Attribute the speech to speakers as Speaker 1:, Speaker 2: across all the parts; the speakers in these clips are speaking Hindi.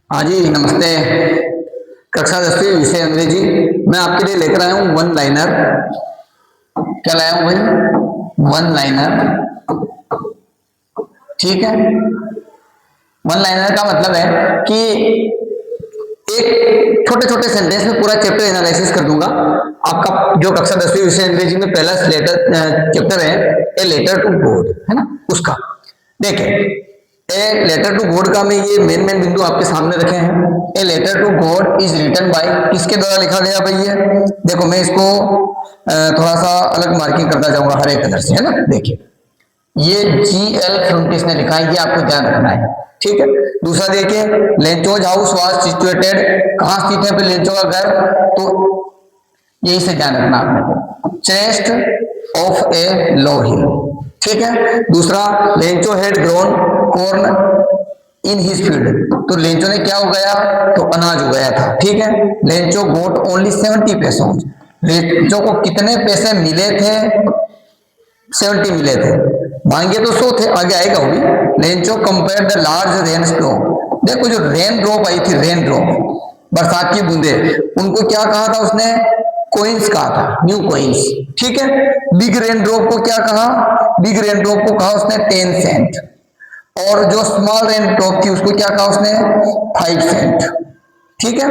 Speaker 1: हाँ जी नमस्ते। कक्षा 10वीं विषय अंग्रेजी। मैं आपके लिए लेकर आया हूँ वन लाइनर। क्या लाया हूँ भाई? One liner. ठीक है। वन लाइनर का मतलब है कि एक छोटे छोटे सेंटेंस में पूरा चैप्टर एनालिसिस कर दूंगा। आपका जो कक्षा 10वीं विषय अंग्रेजी में पहला चैप्टर है ए लेटर टू गॉड, है ना, उसका देखिए। ए लेटर टू गॉड का मैं ये मेन बिंदु आपके सामने रखे हैं। A letter to God is written by, किसके द्वारा लिखा गया भाई? ये देखो, मैं इसको थोड़ा सा अलग मार्किंग करना चाहूंगा हर एक कलर से, है ना। देखिए ये GL फ्रंटिस ने लिखा है, ये आपको ध्यान रखना है, ठीक है। दूसरा देखिए, लेंचोज हाउस वाज सिचुएटेड, कहां स्थित है लेंचो का घर? तो यही से ध्यान रखना आपने, चेस्ट ऑफ ए लो हिल, ठीक है। दूसरा, Lencho head grown corn in his field, तो लेंचो ने क्या उगाया? तो अनाज उगाया था, ठीक है। लेंचो गोट ओनली 70 पैसों, लेंचो को कितने पैसे मिले थे? 70 मिले थे। मांगे तो 100 थे, आगे आएगा वो भी। Lencho compare the large rain snow, देखो जो रेन ड्रॉप आई थी, रेन ड्रॉप, बरसात की बूंदे, उनको क्या कहा था उसने? कोइंस कहा था, न्यू कोइंस, ठीक है। बिग रेन ड्रॉप को क्या कहा? बिग रेन ड्रॉप को कहा उसने 10 सेंट, और जो स्मॉल रेन ड्रॉप थी उसको क्या कहा उसने? 5 सेंट, ठीक है।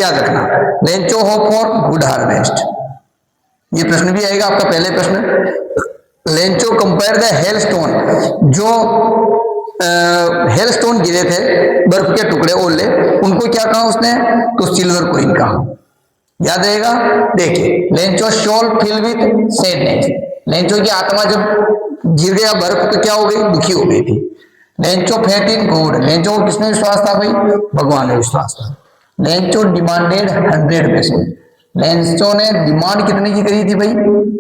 Speaker 1: याद रखना, Lencho hope for good harvest, ये प्रश्न भी आएगा आपका, पहले प्रश्न। Lencho compare the hell stone, जो हेल स्टोन गिरे थे, बर्फ के टुकड़े ओले, उनको क्या कहा उसने? तो सिल्वर कोइन कहा, याद रहेगा। देखिए, Lencho soul fill with sadness, Lencho की आत्मा जब गिर गया बर्फ तो क्या हो गई? दुखी हो गई थी। Lencho faith in God, Lencho को किसमें विश्वास था भाई? भगवान में विश्वास था। लेंचो डिमांडेड 100 पैसों, लेंचो ने डिमांड कितने की करी थी भाई?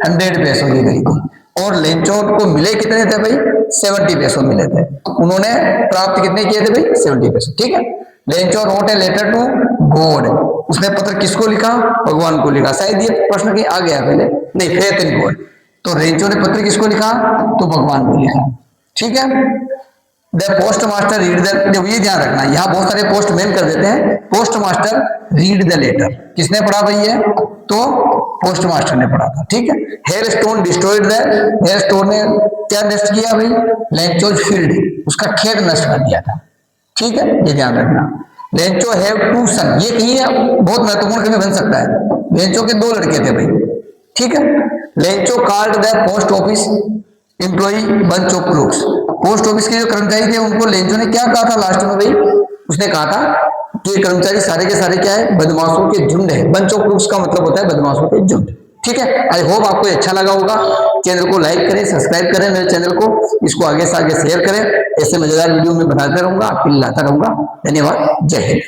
Speaker 1: 100 पैसों की करी थी। और लेंचो को मिले कितने थे भाई? 70 पैसों मिले थे। उन्होंने प्राप्त कितने किए थे भाई? 70 पैसों, ठीक है। Lencho wrote a letter to God, उसने पत्र किसको लिखा? भगवान को लिखा। शायद ये प्रश्न कहीं आ गया पहले, नहीं, फेथ इन गॉड, तो लेंचो ने पत्र किसको लिखा? तो भगवान को लिखा, ठीक है। The post master read the, ये ध्यान रखना, यहाँ बहुत सारे पोस्ट मैन कर देते हैं। Postmaster read the letter, किसने पढ़ा भाई? ये तो पोस्ट मास्टर ने पढ़ा था, ठीक है। Hello stone destroyed the, hello stone ने क्या नष्ट किया भाई? लेंचोज फील्ड, उसका खेत नष्ट कर दिया था, ठीक है, ये ध्यान रखना। लेंचो हैव 2 सन, ये कहीं बहुत महत्वपूर्ण कभी बन सकता है। लेंचो के 2 लड़के थे भाई, ठीक है। Lencho called the post office employee bunch of crooks, post office के जो कर्मचारी थे उनको लेंचो ने क्या कहा था लास्ट में भाई? उसने कहा था कि कर्मचारी सारे के सारे क्या है? बदमाशों के झुंड है। बंच ऑफ क्रूक्स का मतलब होता है बदमाशों के झुंड, ठीक है। आई होप आपको अच्छा लगा होगा। चैनल को लाइक करें, सब्सक्राइब करें मेरे चैनल को, इसको आगे से आगे शेयर करें। ऐसे मजेदार वीडियो में बनाते रहूंगा, आपके लिए लाता रहूंगा। धन्यवाद, जय हिंद।